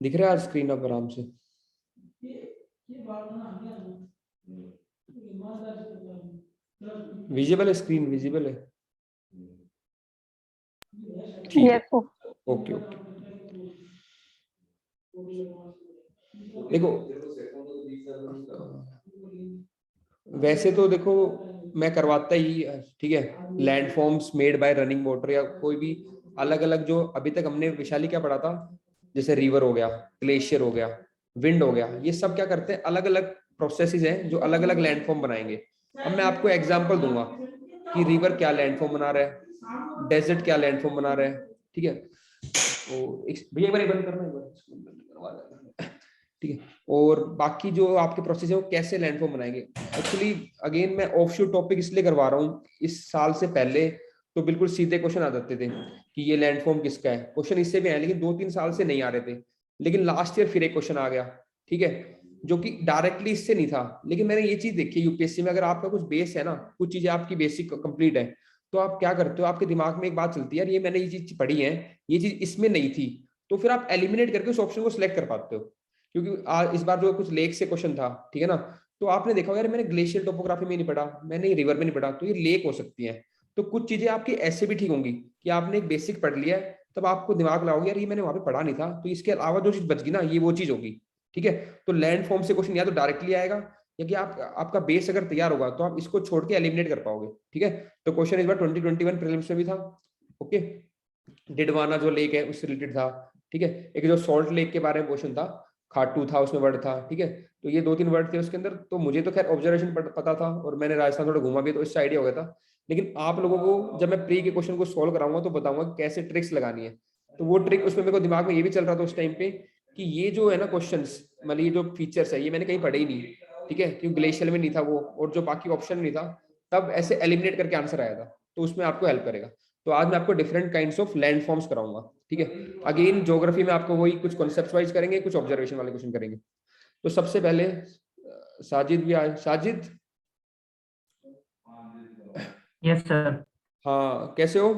दिख रहा है स्क्रीन अब आराम से? विजिबल है, स्क्रीन विजिबल है? ठीक है, ओके ओके। देखो वैसे तो देखो मैं करवाता ही, ठीक है, landforms made by running water या कोई भी अलग अलग, जो अभी तक हमने विशाली क्या पढ़ा था, जैसे रिवर हो गया, ग्लेशियर हो गया, विंड हो गया, ये सब क्या करते हैं, अलग अलग प्रोसेसेस हैं जो अलग अलग लैंडफॉर्म बनाएंगे। अब मैं आपको एग्जांपल दूंगा कि रिवर क्या लैंडफॉर्म बना रहा है, डेजर्ट क्या लैंडफॉर्म बना रहा है, ठीक है। तो भैया एक बार बंद करना, एक बार, ठीक है। और बाकी जो आपके प्रोसेस है वो कैसे लैंडफॉर्म बनाएंगे। एक्चुअली अगेन मैं ऑफशोर टॉपिक इसलिए करवा रहा हूँ, इस साल से पहले तो बिल्कुल सीधे क्वेश्चन आ जाते थे कि ये लैंडफॉर्म किसका है, क्वेश्चन इससे भी आए, लेकिन 2-3 साल से नहीं आ रहे थे। लेकिन लास्ट ईयर फिर एक क्वेश्चन आ गया, ठीक है, जो कि डायरेक्टली इससे नहीं था, लेकिन मैंने ये चीज देखी यूपीएससी में, अगर आपका कुछ बेस है ना, कुछ चीजें आपकी बेसिक कंप्लीट है, तो आप क्या करते हो, आपके दिमाग में एक बात चलती है, यार ये मैंने ये चीज पढ़ी है, ये चीज इसमें नहीं थी, तो फिर आप एलिमिनेट करके उस ऑप्शन को सिलेक्ट कर पाते हो। क्योंकि आज इस बार जो कुछ लेक से क्वेश्चन था, ठीक है ना, तो आपने देखा यार मैंने ग्लेशियर टोपोग्राफी में नहीं पढ़ा, मैंने रिवर में नहीं पढ़ा, तो ये लेक हो सकती है। तो कुछ चीजें आपकी ऐसे भी ठीक होंगी कि आपने एक बेसिक पढ़ लिया है, तब आपको दिमाग लाओगे यार ये मैंने वहां पे पढ़ा नहीं था, तो इसके अलावा जो चीज बच गई ना, ये वो चीज होगी, ठीक है। तो लैंड फॉर्म से क्वेश्चन या तो डायरेक्टली आएगा, या कि आपका बेस अगर तैयार होगा तो आप इसको छोड़ के एलिमिनेट कर पाओगे, ठीक है। तो क्वेश्चन इस बार 2021 प्रीलिम्स में भी था, ओके। डिडवाना जो लेक है उससे रिलेटेड था, ठीक है। एक जो सॉल्ट लेक के बारे में क्वेश्चन था, खाटू था उसमें वर्ड था, ठीक है। तो ये 2-3 वर्ड थे उसके अंदर, तो मुझे तो खैर ऑब्जर्वेशन पता था और मैंने राजस्थान थोड़ा घूमा भी, तो इससे आइडिया हो गया था। लेकिन आप लोगों को जब मैं प्री के क्वेश्चन को सोल्व कराऊंगा तो बताऊंगा कैसे ट्रिक्स लगानी है। तो वो ट्रिक उसमें मेरे को दिमाग में ये भी चल रहा था उस टाइम पे कि ये जो है ना क्वेश्चन, मतलब ये जो फीचर्स है ये मैंने कहीं पढ़े ही नहीं, ठीक है, क्योंकि ग्लेशियर में नहीं था वो, और जो बाकी ऑप्शन नहीं था, तब ऐसे एलिमिनेट करके आंसर आया था, तो उसमें आपको हेल्प करेगा। तो आज मैं आपको different kinds of land forms कराऊंगा, ठीक है। अगेन ज्योग्राफी में आपको वही कुछ कॉन्सेप्ट वाइज करेंगे, कुछ ऑब्जर्वेशन वाले क्वेश्चन करेंगे। तो सबसे पहले साजिद भी आए, साजिद। Yes sir. हाँ कैसे हो?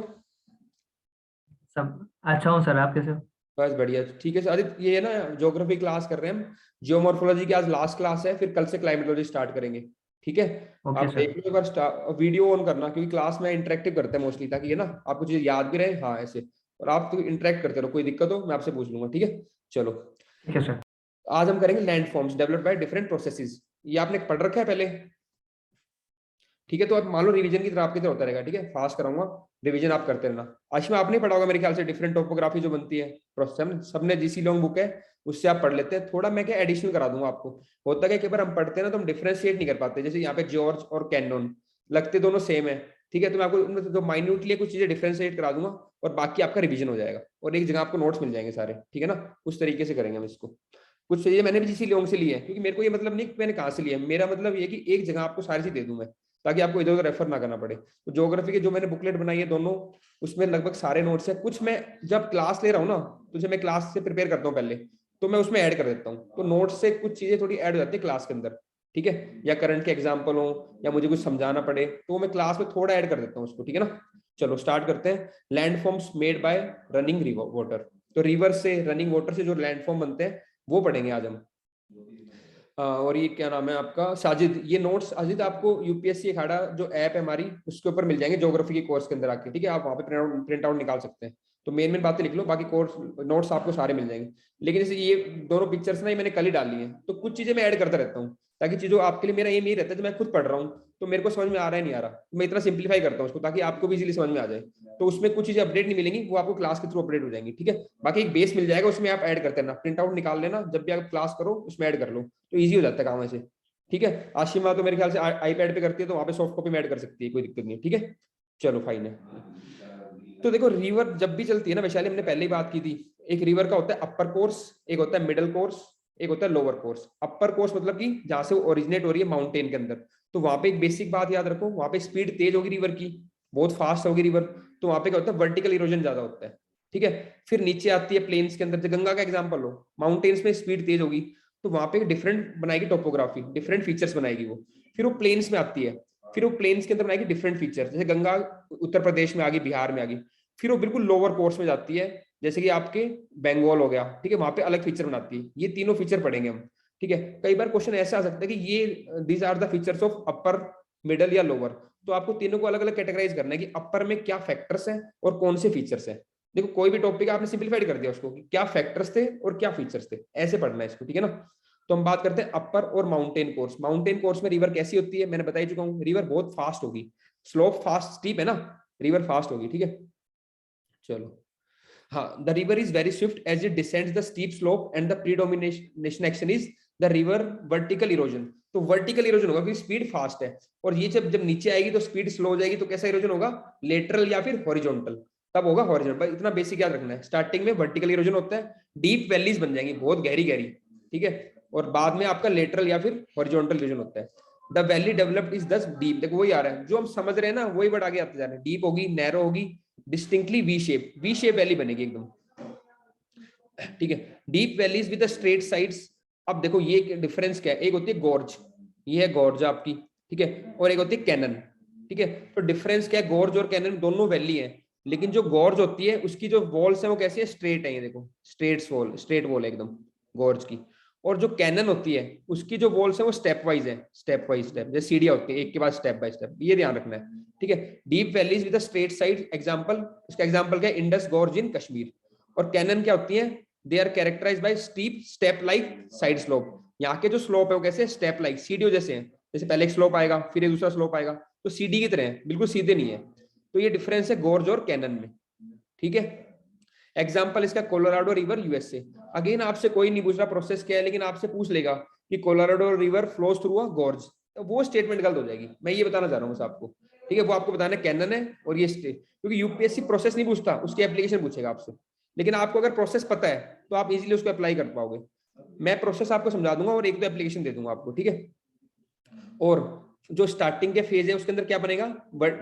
सब अच्छा हूँ सर, आप कैसे हो? बस बढ़िया, ठीक है साजिद, ये है ना ज्योग्राफी क्लास कर रहे हैं हम, जियोमॉर्फोलॉजी की आज लास्ट क्लास है, फिर कल से क्लाइमेटोलॉजी स्टार्ट करेंगे, ठीक है। ओके आप सर। देख लो एक बार, वीडियो ऑन करना, क्योंकि क्लास में इंटरेक्टिव करते हैं मोस्टली, ताकि है ना आपको चीजें याद भी रहे, हाँ ऐसे, और आप तो इंटरेक्ट करते रहो, कोई दिक्कत हो मैं आपसे पूछ लूंगा, ठीक है। चलो ठीक है सर। आज हम करेंगे land forms developed by different processes. ये आपने पढ़ रखा है पहले, ठीक है। तो आप मान लो रिवीजन की तरह आपकी तरह होता रहेगा, ठीक है, फास्ट कराऊंगा, रिवीजन आप करते रहना। आशिमा आपने पढ़ा होगा मेरे ख्याल से डिफरेंट टोपोग्राफी जो बनती है प्रोसेस, सबने जीसी लॉन्ग बुक है, उससे आप पढ़ लेते हैं। थोड़ा मैं क्या एडिशनल करा दूंगा आपको। होता है कि बार हम पढ़ते हैं ना तो हम डिफरेंशिएट नहीं कर पाते, जैसे यहाँ पे जॉर्ज और कैनन लगते दोनों सेम है, ठीक है, तो मैं आपको उनमें जो माइन्यूटली कुछ चीजें डिफरेंशिएट करा दूंगा, और बाकी आपका रिवीजन हो जाएगा, और एक जगह आपको नोट्स मिल जाएंगे सारे, ठीक है ना। उस तरीके से करेंगे हम इसको। कुछ चीजें मैंने भी जीसी लॉन्ग से ली है, क्योंकि मेरे को ये मतलब नहीं कि मैंने कहाँ से लिया है, मेरा मतलब ये कि एक जगह आपको सारी चीज दे दूं मैं, ताकि आपको इधर उधर रेफर ना करना पड़े। तो ज्योग्राफी के जो मैंने बुकलेट बनाई है दोनों, उसमें लगभग सारे नोट्स है। कुछ मैं जब क्लास ले रहा हूँ ना, तो जब मैं क्लास से प्रिपेयर करता हूँ पहले, तो मैं उसमें ऐड कर देता हूँ, तो नोट्स से कुछ चीजें थोड़ी ऐड हो जाती है क्लास के अंदर, ठीक है। या करंट के एग्जाम्पल हो, या मुझे कुछ समझाना पड़े, तो मैं क्लास में थोड़ा ऐड कर देता हूँ उसको, ठीक है ना। चलो स्टार्ट करते हैं। Landforms made by running river water, तो रिवर से, रनिंग वाटर से जो लैंडफॉर्म बनते हैं वो पढ़ेंगे आज हम। और ये क्या नाम है आपका, साजिद, ये नोट्स अजित आपको यूपीएससी अखाड़ा जो ऐप है हमारी, उसके ऊपर मिल जाएंगे ज्योग्राफी के कोर्स के अंदर आके, ठीक है। आप वहाँ पे प्रिंट आउट निकाल सकते हैं। तो मेन मेन बातें लिख लो, बाकी कोर्स नोट्स आपको सारे मिल जाएंगे। लेकिन जैसे ये दोनों पिक्चर्स ना ये मैंने कल ही डाली है, तो कुछ चीजें मैं ऐड करता रहता हूँ, ताकि चीजों आपके लिए, मेरा एम यही रहता है, जब मैं खुद पढ़ रहा हूँ तो मेरे को समझ में आ रहा है नहीं आ रहा, तो मैं इतना सिंप्लीफाई करता हूँ उसको, ताकि आपको भी इजीली समझ में आ जाए। तो उसमें कुछ चीजें अपडेट नहीं मिलेंगी, वो आपको क्लास के थ्रू अपडेट हो जाएंगी, ठीक है। बाकी एक बेस मिल जाएगा, उसमें आप ऐड करते रहना, प्रिंट आउट निकाल लेना, जब भी आप क्लास करो उसमें ऐड कर लो, तो ईजी हो जाता है काम ऐसे, ठीक है। आशिमा तो मेरे ख्याल से आईपैड पे करती है, तो वहां पे सॉफ्ट कॉपी में ऐड कर सकती है, कोई दिक्कत नहीं है, ठीक है। चलो फाइन है। तो देखो रिवर जब भी चलती है ना वैशाली, हमने पहले ही बात की थी, एक रिवर का होता है अपर कोर्स, एक होता है मिडिल कोर्स, एक होता है लोअर कोर्स। अपर कोर्स मतलब कि जहां से वो ओरिजिनेट हो रही है माउंटेन के अंदर, तो वहां पे एक बेसिक बात याद रखो, वहां पे स्पीड तेज होगी रिवर की, बहुत फास्ट होगी रिवर, तो वहां पे क्या होता है, वर्टिकल इरोजन ज्यादा होता है, ठीक है। फिर नीचे आती है प्लेन्स के अंदर, जैसे गंगा का एग्जाम्पल लो, माउंटेन्स में स्पीड तेज होगी, तो वहां पे डिफरेंट बनाएगी टोपोग्राफी, डिफरेंट फीचर्स बनाएगी वो। फिर वो प्लेन्स में आती है, फिर वो प्लेन्स के अंदर बनाएगी डिफरेंट फीचर, जैसे गंगा उत्तर प्रदेश में आ गई, बिहार में आ गई। फिर वो बिल्कुल लोअर कोर्स में जाती है, जैसे कि आपके बंगाल हो गया, ठीक है, वहां पे अलग फीचर बनाती है। ये तीनों फीचर पढ़ेंगे हम, ठीक है। कई बार क्वेश्चन ऐसा आ सकता है कि ये these are the features of upper, middle या लोअर, तो आपको तीनों को अलग अलग कैटेगराइज करना है कि अपर में क्या फैक्टर्स हैं और कौन से फीचर्स हैं। देखो कोई भी टॉपिक आपने सिंप्लीफाइड कर दिया उसको कि क्या फैक्टर्स थे और क्या फीचर्स थे, ऐसे पढ़ना है इसको, ठीक है ना। तो हम बात करते हैं अपर और माउंटेन कोर्स। माउंटेन कोर्स में रिवर कैसी होती है, मैंने बता ही चुका हूँ, रिवर बहुत फास्ट होगी, स्लोप फास्ट स्टीप है ना, रिवर फास्ट होगी, ठीक है। चलो, हाँ, the river is very swift as it descends the steep slope and the predomination action is the river vertical erosion. तो वर्टिकल इरोजन होगा क्योंकि स्पीड फास्ट है, और ये जब जब नीचे आएगी तो स्पीड स्लो हो जाएगी, तो कैसा इरोजन होगा, लेटरल या फिर हॉरिजॉन्टल, तब होगा हॉरिजॉन्टल। इतना बेसिक याद रखना है, स्टार्टिंग में वर्टिकल इरोजन होता है, डीप वैलीज बन जाएंगी बहुत गहरी गहरी, ठीक है, और बाद में आपका लेटरल या फिर हॉरिजॉन्टल इरोजन होता है। द वैली डेवलप्ड इज दस डीप, देखो वही आ रहा है जो हम समझ रहे हैं ना, वही वर्ड आगे आते जा रहे हैं, डीप होगी, नैरो होगी, डिस्टिंक्टली वी शेप वैली बनेगी एकदम, ठीक है। Deep valleys with straight sides. अब देखो ये डिफरेंस क्या है, एक होती है गॉर्ज, ये है गॉर्ज आपकी, ठीक है, और एक होती है कैनन, ठीक है। तो डिफरेंस क्या है, गॉर्ज और कैनन दोनों वैली है, लेकिन जो गॉर्ज होती है उसकी जो वॉल्स है वो कैसी है, स्ट्रेट है, ये देखो स्ट्रेट वॉल है एकदम गॉर्ज की। और जो कैनन होती है उसकी जो वॉल्स है वो स्टेप वाइज है, स्टेप बाय स्टेप, जैसे सीढ़ियां होती है एक के बाद स्टेप बाय स्टेप, ये ध्यान रखना है, ठीक है। Deep valleys with straight side, example, इसका एग्जांपल क्या है, इंडस गॉर्ज इन कश्मीर। और कैनन क्या होती है, they are characterized by steep step like side slope. यहाँ के जो स्लोप है वो कैसे, स्टेप लाइक, सीढ़ियों जैसे हैं, जैसे पहले एक स्लोप आएगा फिर एक दूसरा स्लोप आएगा, तो सीढ़ी की तरह है, बिल्कुल सीधे नहीं है। तो ये डिफरेंस है गॉर्ज और कैनन में, ठीक है। एग्जाम्पल इसका कोलोराडो रिवर यूएसए। अगेन आपसे कोई नहीं पूछ रहा प्रोसेस क्या है, लेकिन आपसे पूछ लेगा कि Colorado river flows through a gorge, तो वो स्टेटमेंट गलत हो जाएगी, मैं ये बताना चाह रहा हूँ आपको, ठीक है। वो आपको बताना कैनन है और ये स्टेट, क्योंकि यूपीएससी प्रोसेस नहीं पूछता, उसकी एप्लीकेशन पूछेगा आपसे। लेकिन आपको अगर प्रोसेस पता है तो आप इजीली उसको अप्लाई कर पाओगे। मैं प्रोसेस आपको समझा दूंगा और एक दो एप्लीकेशन दे दूंगा आपको, ठीक है। और जो स्टार्टिंग के फेज है उसके अंदर क्या बनेगा,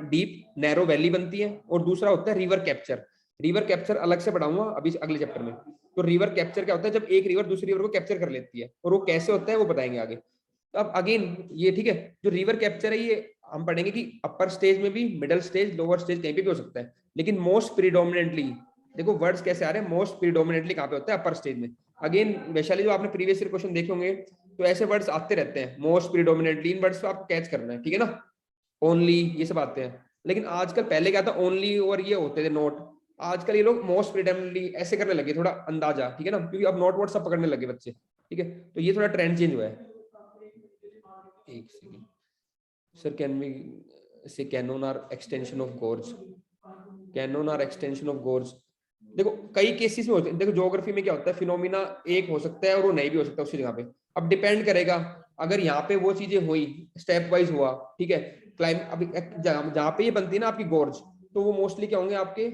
डीप नैरो वैली बनती है, और दूसरा होता है रिवर कैप्चर। रिवर कैप्चर अलग से पढ़ाऊंगा अभी अगले चैप्टर में। तो रिवर कैप्चर क्या होता है, जब एक रिवर दूसरी रिवर को कैप्चर कर लेती है, और वो कैसे होता है वो बताएंगे आगे। तो अब अगेन ये, ठीक है, जो रिवर कैप्चर है ये हम पढ़ेंगे कि अपर स्टेज में भी, मिडिल स्टेज, लोअर स्टेज कहीं पे भी हो सकता है, लेकिन मोस्ट प्रीडोमिनेंटली, देखो वर्ड्स कैसे आ रहे हैं, मोस्ट प्रीडोमिनेंटली कहाँ पे होता है, अपर स्टेज में। अगेन वैशाली जो आपने प्रीवियस ईयर क्वेश्चन देखे होंगे तो ऐसे वर्ड्स आते रहते हैं, मोस्ट प्रीडोमिनेंटली, इन वर्ड्स को आपको कैच करना है, ठीक है ना। ओनली, ये सब आते हैं, लेकिन आजकल, पहले क्या था, ओनली और ये होते थे नोट, आजकल ये लोग मोस्ट प्रीडोमिनेंटली ऐसे करने लगे, थोड़ा अंदाजा, ठीक है ना, क्योंकि अब नोट वर्ड सब पकड़ने लगे बच्चे, ठीक है। तो ये थोड़ा ट्रेंड चेंज हुआ है। एक सेकंड सर, कैन वी से cannon are extension of गोर्ज, cannon are extension of गोर्ज। देखो कई केसेस में होते हैं, देखो ज्योग्राफी में क्या होता है, फिनोमिना एक हो सकता है और वो नहीं भी हो सकता उसी जगह पे, अब डिपेंड करेगा, अगर यहाँ पे वो चीजें हुई, स्टेप वाइज हुआ, ठीक है। क्लाइम अभी जहाँ पे ये बनती है ना आपकी गोर्ज, तो वो मोस्टली क्या होंगे आपके,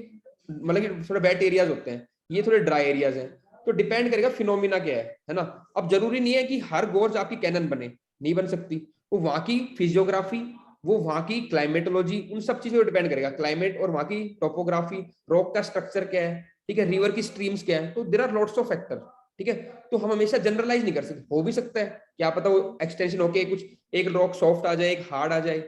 मतलब कि थोड़े वेट एरियाज होते हैं, ये थोड़े ड्राई एरियाज हैं, तो डिपेंड करेगा फिनोमिना क्या है ना। अब जरूरी नहीं है कि हर गोर्ज आपकी कैनन बने, नहीं बन सकती, वो वहां की फिजियोग्राफी, वो वहां की क्लाइमेटोलॉजी, उन सब चीजों पर डिपेंड करेगा, क्लाइमेट और वहां की टोपोग्राफी, रॉक का स्ट्रक्चर क्या है, ठीक है, रिवर की स्ट्रीम्स क्या है, तो there are lots of factor, ठीक है। तो हम हमेशा जनरलाइज नहीं कर सकते, हो भी सकता है, क्या पता वो एक्सटेंशन होके कुछ एक रॉक सॉफ्ट आ जाए, एक हार्ड आ जाए,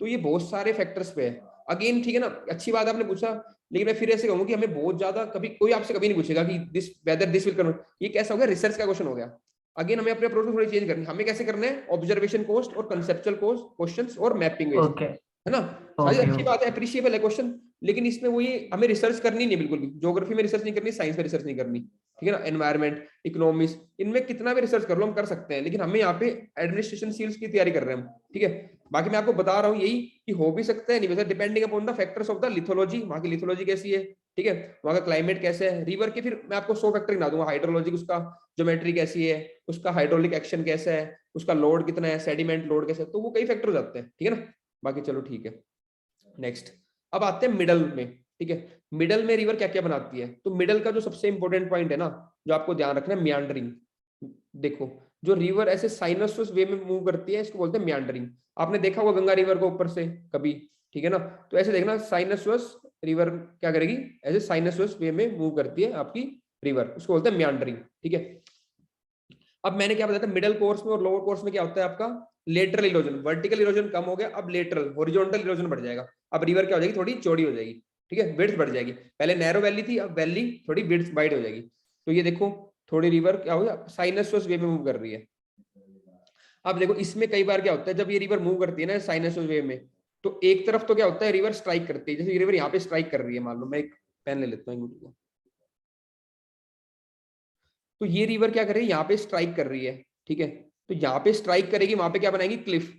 तो ये बहुत सारे फैक्टर्स पे है। अगेन ठीक है ना, अच्छी बात आपने पूछा, लेकिन मैं फिर ऐसे कहूंगा कि हमें बहुत ज्यादा, कभी कोई आपसे कभी नहीं पूछेगा कि this whether this will convert, ये कैसा हो गया, रिसर्च का क्वेश्चन हो गया। अगेन हमें अपने अप्रोच को थोड़ी चेंज करनी है, हमें कैसे करना है, ऑब्जर्वेशन कोस्ट और कंसेप्चुअल कोस्ट क्वेश्चंस और मैपिंग बेस्ड, ओके है ना। सारी ओके अच्छी बात है, अप्रिशिएबल है क्वेश्चन, लेकिन इसमें वो ये हमें रिसर्च करनी नहीं, बिल्कुल भी ज्योग्राफी में रिसर्च नहीं करनी, साइंस में रिसर्च नहीं करनी, ठीक है ना। एनवायरमेंट, इकोनॉमिक्स, इनमें कितना भी रिसर्च कर लो हम कर सकते हैं, लेकिन हमें यहाँ पे एडमिनिस्ट्रेशन सील्स की तैयारी कर रहे हैं हम, ठीक है। बाकी मैं आपको बता रहा हूँ यही कि हो भी सकता है, नहीं वैसे depending upon the factors of the lithology, वहाँ की लिथोलॉजी कैसी है, ठीक है, वहाँ का क्लाइमेट कैसे है, रिवर के फिर मैं आपको 100 फैक्टर गिना दूंगा, हाइड्रोलॉजी, उसका ज्योमेट्री कैसी है, उसका हाइड्रोलिक एक्शन कैसा है, उसका लोड कितना है, सेडिमेंट लोड कैसा है, तो वो कई फैक्टर हो जाते हैं, ठीक है ना। बाकी चलो ठीक है, नेक्स्ट अब आते हैं मिडल में, ठीक है। मिडल में रिवर क्या क्या बनाती है, तो मिडल का जो सबसे इंपॉर्टेंट पॉइंट है ना, जो आपको ध्यान रखना है, मियांडरिंग। देखो जो रिवर ऐसे साइनसस वे में मूव करती है इसको बोलते हैं मियांडरिंग। आपने देखा होगा गंगा रिवर को ऊपर से कभी, ठीक है ना, तो ऐसे देखना, साइनसस रिवर क्या करेगी, ऐसे साइनसस वे में मूव करती है आपकी रिवर, उसको बोलते हैं मियांडरिंग, ठीक है। अब मैंने क्या बताया था, मिडल कोर्स में और लोअर कोर्स में क्या होता है आपका, लेटरल इरोजन, वर्टिकल इरोजन कम हो गया, अब लेटरल हॉरिजॉन्टल इरोजन बढ़ जाएगा, अब रिवर क्या हो जाएगी, थोड़ी चौड़ी हो जाएगी, ठीक है, विड्थ बढ़ जाएगी। पहले नैरो वैली थी, अब वैली थोड़ी विड्थ वाइड हो जाएगी। तो ये देखो थोड़ी रिवर क्या हो गया, साइनसोस वे में मूव कर रही है। अब देखो इसमें कई बार क्या होता है, जब ये रिवर मूव करती है ना साइनसोस वे में, तो एक तरफ तो क्या होता है, रिवर स्ट्राइक करती है। जैसे रिवर यहाँ पे स्ट्राइक कर रही है, मान लो मैं एक पेन ले लेता हूँ, तो ये रिवर क्या कर रही है, यहाँ पे स्ट्राइक कर रही है, ठीक है। तो यहाँ पे स्ट्राइक करेगी, वहां पे क्या बनाएगी, क्लिफ।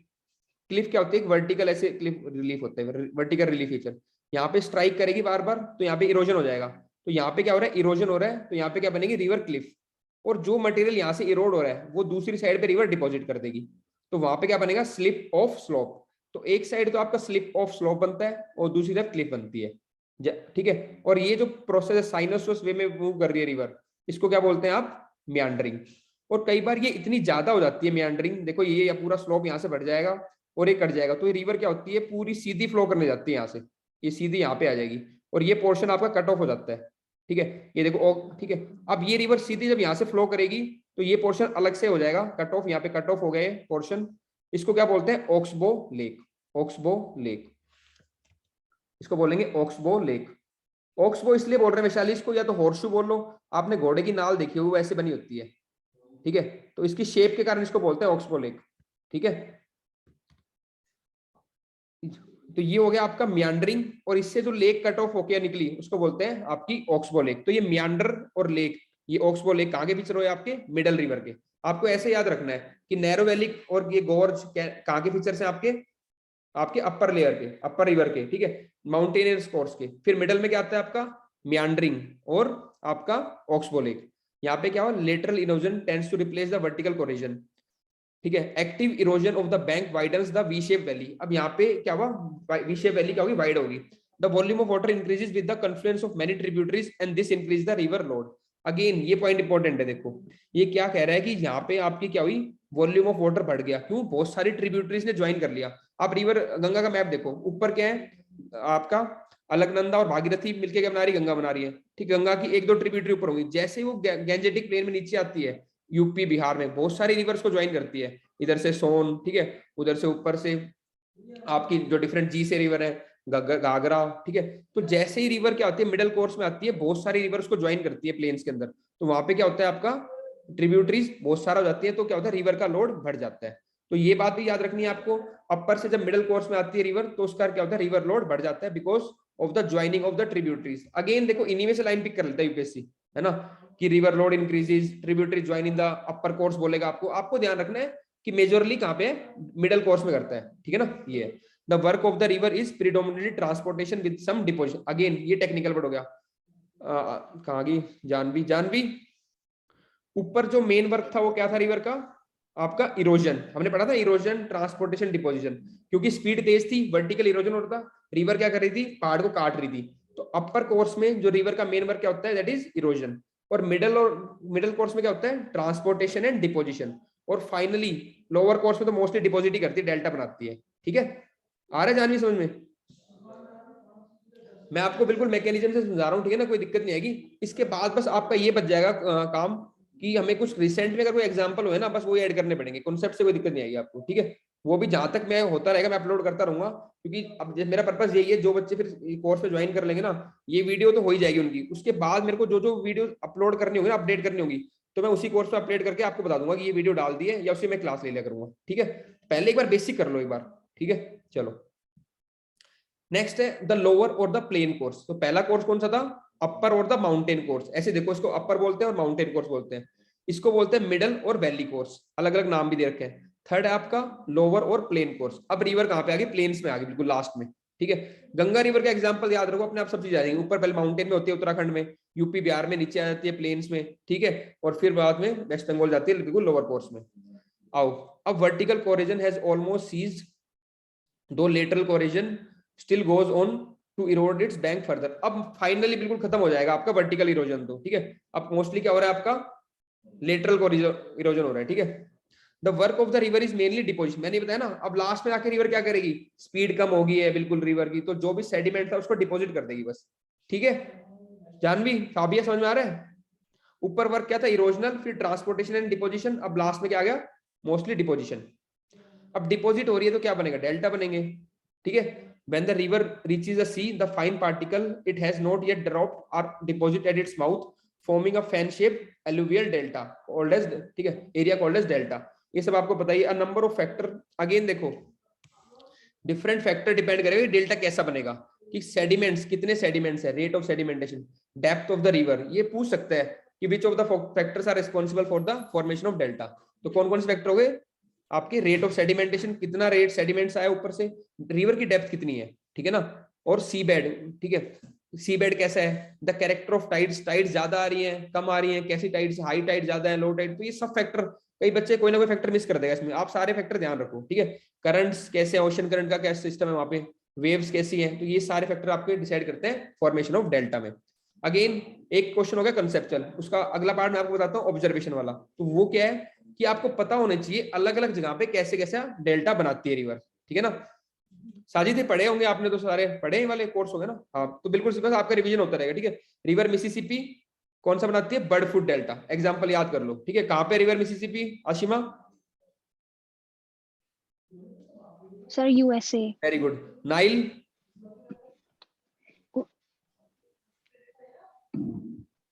क्लिफ क्या होती है, वर्टिकल ऐसे क्लिफ रिलीफ होता है, वर्टिकल रिलीफ फीचर। यहाँ पे स्ट्राइक करेगी बार बार, तो यहाँ पे इरोजन हो जाएगा। तो यहाँ पे क्या हो रहा है, इरोजन हो रहा है, तो यहाँ पे क्या बनेगी, रिवर क्लिफ। और जो मटेरियल यहाँ से इरोड हो रहा है वो दूसरी साइड पे रिवर डिपॉजिट कर देगी। तो वहां पे क्या बनेगा, स्लिप ऑफ स्लोप। तो एक साइड तो आपका स्लिप ऑफ स्लोप बनता है और दूसरी तरफ क्लिफ बनती है, ठीक है। और ये जो प्रोसेस है साइनोसोस वे में मूव कर रही है रिवर, इसको क्या बोलते हैं आप, मियांडरिंग। और कई बार ये इतनी ज्यादा हो जाती है मियांडरिंग, देखो ये पूरा स्लोप यहाँ से बढ़ जाएगा और ये कट जाएगा, तो ये रिवर क्या होती है, पूरी सीधी फ्लो करने जाती है यहाँ से, ये सीधी यहाँ पे आ जाएगी और ये पोर्शन आपका कट ऑफ हो जाता है, ठीक है। ये देखो ठीक है। अब ये रिवर सीधी जब यहाँ से फ्लो करेगी तो ये पोर्शन अलग से हो जाएगा, कट ऑफ, यहाँ पे कट ऑफ हो गए पोर्शन। इसको क्या बोलते हैं, ऑक्सबो लेक। ऑक्सबो लेक, इसको बोलेंगे ऑक्सबो लेक। ऑक्सबो इसलिए बोल रहे हैं वैशाली, इसको या तो हॉर्सशू बोल लो, आपने घोड़े की नाल देखी हो वैसे बनी होती है, ठीक है। तो इसकी शेप के कारण इसको बोलते हैं ऑक्सबो लेक, ठीक है। तो ये हो गया आपका मियांडरिंग, और इससे जो लेक कट ऑफ होकर निकली उसको बोलते हैं आपकी ऑक्सबो लेक। तो ये मियांडर और लेक, ये ऑक्सबो लेक कहाँ के फीचर हुए, आपके मिडल रिवर के। आपको ऐसे याद रखना है कि नैरो वैली और ये गोर्ज कहाँ के फीचर्स हैं आपके, आपके अपर लेयर के, अपर रिवर के, ठीक है, माउंटेनियस कोर्स के। फिर मिडल में क्या आता है आपका, मियांडरिंग और आपका ऑक्सबो लेक। यहाँ पे क्या हो, lateral erosion tends to replace the vertical corrasion, ठीक है। Active erosion of the bank widens the V shape valley. अब यहाँ पे क्या हुआ, वी शेप वैली क्या होगी, वाइड होगी। The volume of water increases with the confluence of many tributaries and this increase the river load. Again ये point important है, देखो ये क्या कह रहा है कि यहाँ पे आपकी क्या हुई, वॉल्यूम ऑफ वाटर बढ़ गया। क्यों, बहुत सारी ट्रिब्यूटरीज ने ज्वाइन कर लिया। आप रिवर गंगा का मैप देखो, ऊपर क्या है आपका, अलकनंदा और भागीरथी मिलकर क्या बना रही, गंगा बना रही है, ठीक। गंगा की एक दो ट्रिब्यूटरी ऊपर होगी, जैसे ही वो गैंजेटिक प्लेन में नीचे आती है, यूपी बिहार में बहुत सारी रिवर्स को ज्वाइन करती है, इधर से सोन, ठीक है, उधर से ऊपर से आपकी जो डिफरेंट जी से रिवर है, घाघरा, ठीक है। तो जैसे ही रिवर क्या होती है, मिडल कोर्स में आती है, बहुत सारी रिवर्स को ज्वाइन करती है प्लेन्स के अंदर, तो वहां पे क्या होता है आपका, ट्रिब्यूटरीज बहुत सारा हो जाती है, तो क्या होता है, रिवर का लोड बढ़ जाता है। तो ये बात भी याद रखनी है आपको, अपर से जब मिडल कोर्स में आती है रिवर, तो उसका क्या होता है, रिवर लोड बढ़ जाता है because of the joining of the tributaries. Again देखो इन्हीं में से लाइन पिक कर लेता है यूपीएससी, है ना, कि river load increases, tributary join in the upper course बोलेगा आपको। आपको ध्यान रखना है कि मेजरली कहाँ पे है, मिडल कोर्स में करता है, ठीक है ना। ये the work of the river is predominantly transportation with some deposition. Again ये टेक्निकल वर्ड हो गया। कहाँ गई जानवी, जानवी ऊपर जो मेन वर्क था वो क्या था रिवर का, आपका इरोजन। हमने पढ़ा था इरोजन, ट्रांसपोर्टेशन, डिपोजिशन। क्योंकि स्पीड तेज थी, वर्टिकल इरोजन होता था, रिवर क्या कर रही थी, पहाड़ को काट रही थी। तो अपर कोर्स में जो रिवर का मेन वर्क क्या होता है, दैट इज इरोजन। और मिडल कोर्स में क्या होता है, ट्रांसपोर्टेशन एंड डिपोजिशन। और फाइनली लोअर कोर्स में तो मोस्टली डिपोजिट ही करती है, डेल्टा बनाती है, ठीक है। आ रहा है जानवी समझ में, मैं आपको बिल्कुल मैकेनिज्म से समझा रहा हूँ, ठीक है ना, कोई दिक्कत नहीं आएगी। इसके बाद बस आपका ये बच जाएगा काम कि हमें कुछ रिसेंट में अगर कोई एग्जांपल हो ना, बस वो ऐड करने पड़ेंगे, कॉन्सेप्ट से कोई दिक्कत नहीं आएगी आपको, ठीक है। वो भी जहां तक मैं होता रहेगा मैं अपलोड करता रहूंगा, क्योंकि अब मेरा पर्पस यही है, जो बच्चे फिर कोर्स में ज्वाइन कर लेंगे ना, ये वीडियो तो हो ही जाएगी उनकी। उसके बाद मेरे को जो जो वीडियो अपलोड करनी होगी ना, अपडेट करनी होगी, तो मैं उसी कोर्स में अपडेट करके आपको बता दूंगा कि ये वीडियो डाल दी है, या उसी में क्लास ले लिया करूंगा, ठीक है। पहले एक बार बेसिक कर लो एक बार, ठीक है। चलो नेक्स्ट है द लोअर और द प्लेन कोर्स। तो पहला कोर्स कौन सा था, अपर और द माउंटेन कोर्स। ऐसे देखो, इसको अपर बोलते हैं और माउंटेन कोर्स बोलते हैं। इसको बोलते हैं मिडल और वैली कोर्स, अलग अलग नाम भी दे रखे हैं। थर्ड है आपका लोअर और प्लेन कोर्स। अब रिवर कहाँ पे आ गई, प्लेन्स में आ गई, बिल्कुल लास्ट में, ठीक है। गंगा रिवर का एग्जांपल याद रखो, अपने आप सब चीज आ जाएंगी। ऊपर पहले माउंटेन में होती है उत्तराखंड में, यूपी बिहार में, नीचे आ जाती है प्लेन्स में, ठीक है। और फिर बाद में वेस्ट बंगाल जाती है बिल्कुल लोअर कोर्स में। आओ, अब vertical corrasion has almost ceased, though lateral corrasion still goes on to erode its bank further. अब फाइनली बिल्कुल खत्म हो जाएगा आपका वर्टिकल इरोजन, तो ठीक है। अब मोस्टली क्या हो रहा है आपका, लेटरल इरोजन हो रहा है, ठीक है। The work of the river is mainly deposition, मैंने बताया ना। अब लास्ट में आके रिवर क्या करेगी, स्पीड कम होगी है बिल्कुल रिवर की, तो जो भी सेडिमेंट था उसको डिपोजिट कर देगी बस, ठीक है। जानवी फाबिया समझ में आ रहा है। ऊपर वर्क क्या था, इरोजनल, फिर ट्रांसपोर्टेशन एंड डिपोजिशन, अब लास्ट में क्या आ गया, मोस्टली डिपोजिशन। अब डिपोजिट हो रही है तो क्या बनेगा, डेल्टा बनेंगे, ठीक है। When the river reaches the sea, the fine particle it has not yet dropped are deposited at its mouth, forming a fan-shaped alluvial delta called as, ठीक है, area called as delta. ये सब आपको बताइए. A number of factor, again देखो different factor depend करेगा delta कैसा बनेगा, कि सेडिमेंट्स कितने सेडिमेंट्स है, rate of sedimentation, depth of the river. ये पूछ सकता है कि which of the factors are responsible for the formation of delta. तो कौन कौन से फैक्टर हो गए आपके, रेट ऑफ सेडिमेंटेशन, कितना रेट सेडिमेंट्स आया ऊपर से, रिवर की डेप्थ कितनी है, ठीक है ना, और सी बेड, ठीक है, सी बेड कैसा है, the character of tides, tides ज्यादा आ रही है कम आ रही है, कैसी टाइड्स, हाई टाइड ज्यादा है लो टाइड. तो ये सब फैक्टर, कई बच्चे कोई ना कोई फैक्टर मिस कर देगा इसमें, आप सारे फैक्टर ध्यान रखो, ठीक है. करंट्स कैसे, ओशन करंट का क्या सिस्टम है वहां पे, वेव्स कैसी है, तो ये सारे फैक्टर आपके डिसाइड करते हैं फॉर्मेशन ऑफ डेल्टा में. अगेन एक क्वेश्चन हो गया कंसेप्चुअल, उसका अगला पार्ट मैं आपको बताता हूँ ऑब्जर्वेशन वाला. तो वो क्या है कि आपको पता होना चाहिए अलग अलग जगह पे कैसे कैसे डेल्टा बनाती है रिवर, ठीक है ना. साजिद ही पढ़े होंगे आपने, तो सारे पढ़े वाले कोर्स होंगे ना. हाँ तो बिल्कुल बस आपका रिवीजन होता रहेगा, ठीक है. रिवर मिसिसिपी कौन सा बनाती है, बर्ड फुट डेल्टा. एग्जांपल याद कर लो, ठीक है. कहाँ पे river Mississippi, Ashima? Sir USA. Very good. Nile?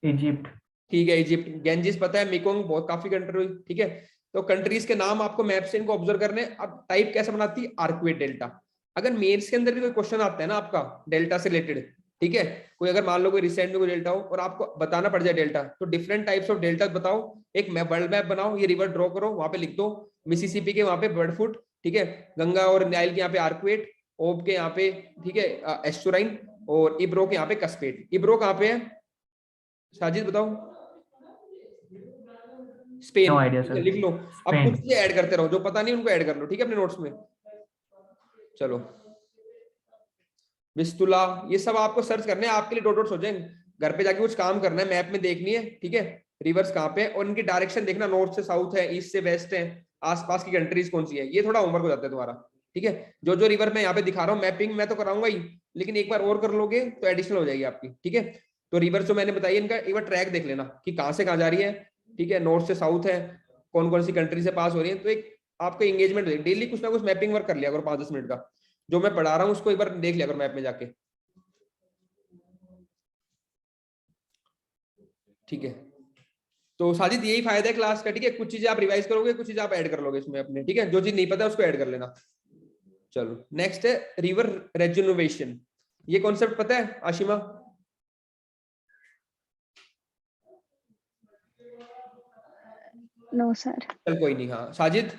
Egypt. ठीक है, इजिप्ट. गेंजिस पता है, मेकोंग बहुत काफी कंट्री, ठीक है. तो कंट्रीज के नाम आपको मैप से इनको ऑब्जर्व करने. अब टाइप कैसा बनाती है, आर्कुएट डेल्टा. अगर मेंस के अंदर भी कोई क्वेश्चन आता है ना आपका डेल्टा से रिलेटेड, ठीक है, कोई अगर मान लो कोई रिसेंट में कोई डेल्टा हो और आपको बताना पड़ जाए डेल्टा, तो डिफरेंट टाइप्स ऑफ डेल्टा बताओ, एक वर्ल्ड मैप बनाओ, ये रिवर ड्रॉ करो, वहां पे लिख दो मिसिसिपी के वहां पे बर्ड फुट, ठीक है, गंगा और नाइल के यहाँ पे आर्कुएट, ओब के यहाँ पे, ठीक है, एस्टुराइन, और इब्रो के यहाँ पे कस्पेट. इब्रो कहाँ पे है साजिद बताओ? स्पेन. No idea sir. लिख लो. अब स्पेन. कुछ चीजें ऐड करते रहो, जो पता नहीं उनको ऐड कर लो, ठीक है, अपने नोट्स में. चलो विस्तुला, ये सब आपको सर्च करने हैं, आपके लिए डॉट डॉट्स हो जाएंगे. घर पे जाके कुछ काम करना है, मैप में देखनी है, ठीक है, रिवर्स कहाँ पे और इनकी डायरेक्शन देखना, नॉर्थ से साउथ है, ईस्ट से वेस्ट है, आसपास की कंट्रीज कौन सी है. ये थोड़ा होमवर्क हो जाता है तुम्हारा, ठीक है. जो जो रिवर मैं यहाँ पे दिखा रहा हूँ मैपिंग मैं तो कराऊंगा ही, लेकिन एक बार और कर लोगे तो एडिशनल हो जाएगी आपकी, ठीक है. तो रिवर जो मैंने बताई इनका एक बार ट्रैक देख लेना कि कहाँ से कहाँ जा रही है, ठीक है, नॉर्थ से साउथ है, कौन कौन सी कंट्री से पास हो रही है. तो एक आपका एंगेजमेंट डेली कुछ ना कुछ मैपिंग वर्क कर लिया करो 5-10 मिनट का, जो मैं पढ़ा रहा हूँ उसको एक बार देख लिया करो मैप में जाके, ठीक है. तो साजिद यही फायदा है क्लास का, ठीक है. कुछ चीजें आप रिवाइज करोगे, कुछ चीजें आप ऐड कर लोगे इसमें अपने, ठीक है. जो चीज नहीं पता है उसको ऐड कर लेना. चलो नेक्स्ट है रिवर रेजुनोवेशन. ये कॉन्सेप्ट पता है आशिमा? No sir. चल कोई नहीं. हाँ साजिद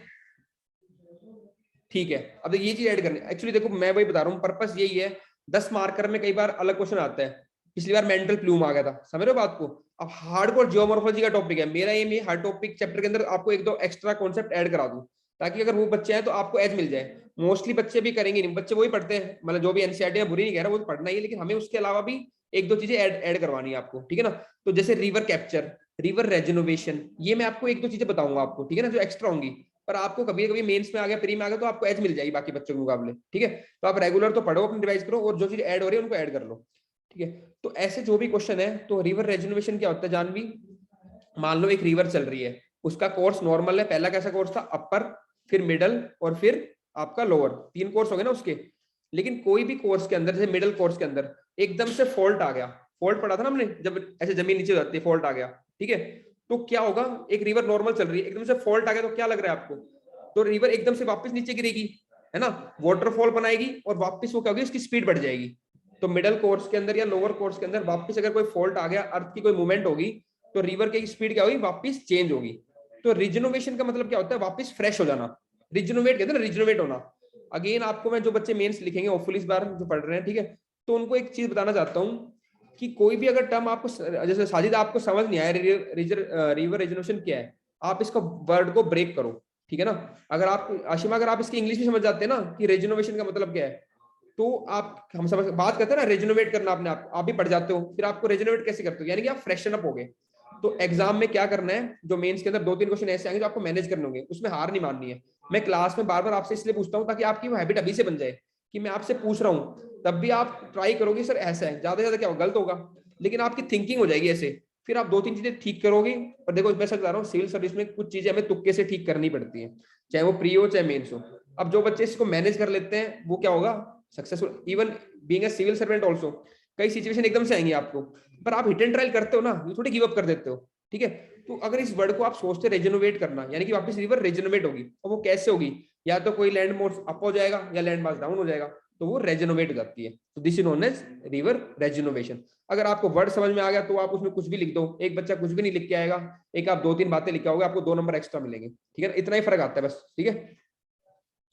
ठीक है. अब ये चीज ऐड करनी, एक्चुअली देखो मैं वही बता रहा हूँ, पर्पस यही है. 10 मार्कर में कई बार अलग क्वेश्चन आता है, पिछली बार मेंटल प्लूम आ गया था, समझ रहे हो बात को. अब हार्डकोर जियोमॉर्फोलॉजी का टॉपिक है, मेरा एम है हर टॉपिक चैप्टर के अंदर आपको एक दो एक्स्ट्रा कॉन्सेप्ट ऐड करा दूं, ताकि अगर वो बच्चे हैं तो आपको एज मिल जाए. मोस्टली बच्चे भी करेंगे नहीं, बच्चे वही पढ़ते हैं, मतलब जो भी एनसीईआरटी है, बुरी नहीं कह रहा, वो तो पढ़ना ही है, लेकिन हमें उसके अलावा भी एक दो चीजें ऐड करवानी है आपको, ठीक है ना. तो जैसे रिवर कैप्चर, रिवर रेजुनोवेशन, ये मैं आपको एक दो चीजें बताऊंगा आपको, ठीक है ना, जो एक्स्ट्रा होंगी. पर आपको कभी कभी मेंस में आ गया, प्री में आ गया, तो आपको एज मिल जाएगी बाकी बच्चों के मुकाबले, ठीक है. तो आप रेगुलर तो पढ़ो, अपनी रिवाइज करो, और जो चीज ऐड हो रही है उनको ऐड कर लो, ठीक है. तो ऐसे जो भी क्वेश्चन है, तो रिवर रेजुनोवेशन क्या होता है जानवी. मान लो एक रिवर चल रही है, उसका कोर्स नॉर्मल है, पहला कैसा कोर्स था, अपर, फिर मिडल और फिर आपका लोअर, 3 कोर्स हो गए ना उसके. लेकिन कोई भी कोर्स के अंदर, जैसे मिडल कोर्स के अंदर एकदम से फॉल्ट आ गया, फॉल्ट पढ़ा था ना हमने, जब ऐसे जमीन नीचे जाती है फॉल्ट आ गया, ठीक है. तो क्या होगा, एक रिवर नॉर्मल चल रही है, एकदम से फॉल्ट आ गया, तो क्या लग रहा है आपको, तो रिवर एकदम से वापस नीचे गिरेगी, है ना, वाटरफॉल बनाएगी और वापस वो क्या होगी, उसकी स्पीड बढ़ जाएगी. तो मिडल कोर्स के अंदर या लोअर कोर्स के अंदर वापस अगर कोई फॉल्ट आ गया, अर्थ की कोई मूवमेंट होगी, तो रिवर की स्पीड क्या होगी, वापस चेंज होगी. तो रिजनोवेशन का मतलब क्या होता है, वापस फ्रेश हो जाना. रिजनोवेट कहते हैं ना, रिजनोवेट होना. अगेन आपको मैं, जो बच्चे मेंस लिखेंगे होपफुली इस बार जो पढ़ रहे हैं, ठीक है, तो उनको एक चीज बताना चाहता हूँ कि कोई भी अगर टर्म आपको, जैसे साजिद आपको समझ नहीं आया रिवर रेजुनेशन क्या है, आप इसको वर्ड को ब्रेक करो, ठीक है ना. अगर आप आशिमा, अगर आप इसकी इंग्लिश में समझ जाते हैं ना कि रेजुनोवेशन का मतलब क्या है, तो आप, हम समझ बात करते हैं ना रेजुनोवेट करना, आपने आप भी पढ़ जाते हो, फिर आपको रेजुनोवेट कैसे करते हो, यानी कि आप फ्रेशन अप हो गए. तो एग्जाम में क्या करना है, जो मेंस के अंदर 2-3 क्वेश्चन ऐसे आएंगे जो आपको मैनेज करने होंगे, उसमें हार नहीं माननी है. मैं क्लास में बार बार आपसे इसलिए पूछता हूँ ताकि आपकी वो हैबिट अभी से बन जाए कि मैं आपसे पूछ रहा हूँ, तब भी आप ट्राई करोगे सर ऐसा है, ज्यादा से ज्यादा क्या होगा, गलत होगा, लेकिन आपकी थिंकिंग हो जाएगी ऐसे, फिर आप 2-3 चीजें ठीक करोगे. और देखो मैं सच बता रहा हूँ, सिविल सर्विस में कुछ चीजें हमें तुक्के से ठीक करनी पड़ती है, चाहे वो प्री हो चाहे मेंस हो. अब जो बच्चे इसको मैनेज कर लेते हैं वो क्या होगा, successful even being a civil servant also. कई सिचुएशन एकदम से आएंगी आपको, पर आप हिट एंड ट्रायल करते हो ना, ये थोड़ी गिव अप कर देते हो, ठीक है। तो अगर इस वर्ड को आप सोचते रेजोनोवेट करना, यानी कि वापस रिवर रेजोनोवेट होगी, और वो कैसे होगी, या तो कोई लैंड मास अप हो जाएगा या लैंड मास डाउन हो जाएगा, तो वो रेजोनोवेट हो जाती है। तो this is known as river rejuvenation. अगर आपको वर्ड समझ में आ गया तो आप उसमें कुछ भी लिख दो, एक बच्चा कुछ भी नहीं लिख के आएगा, एक आप 2-3 बातें लिख के आओगे, आपको 2 नंबर एक्स्ट्रा मिलेंगे, ठीक है। इतना ही फर्क आता है बस, ठीक है।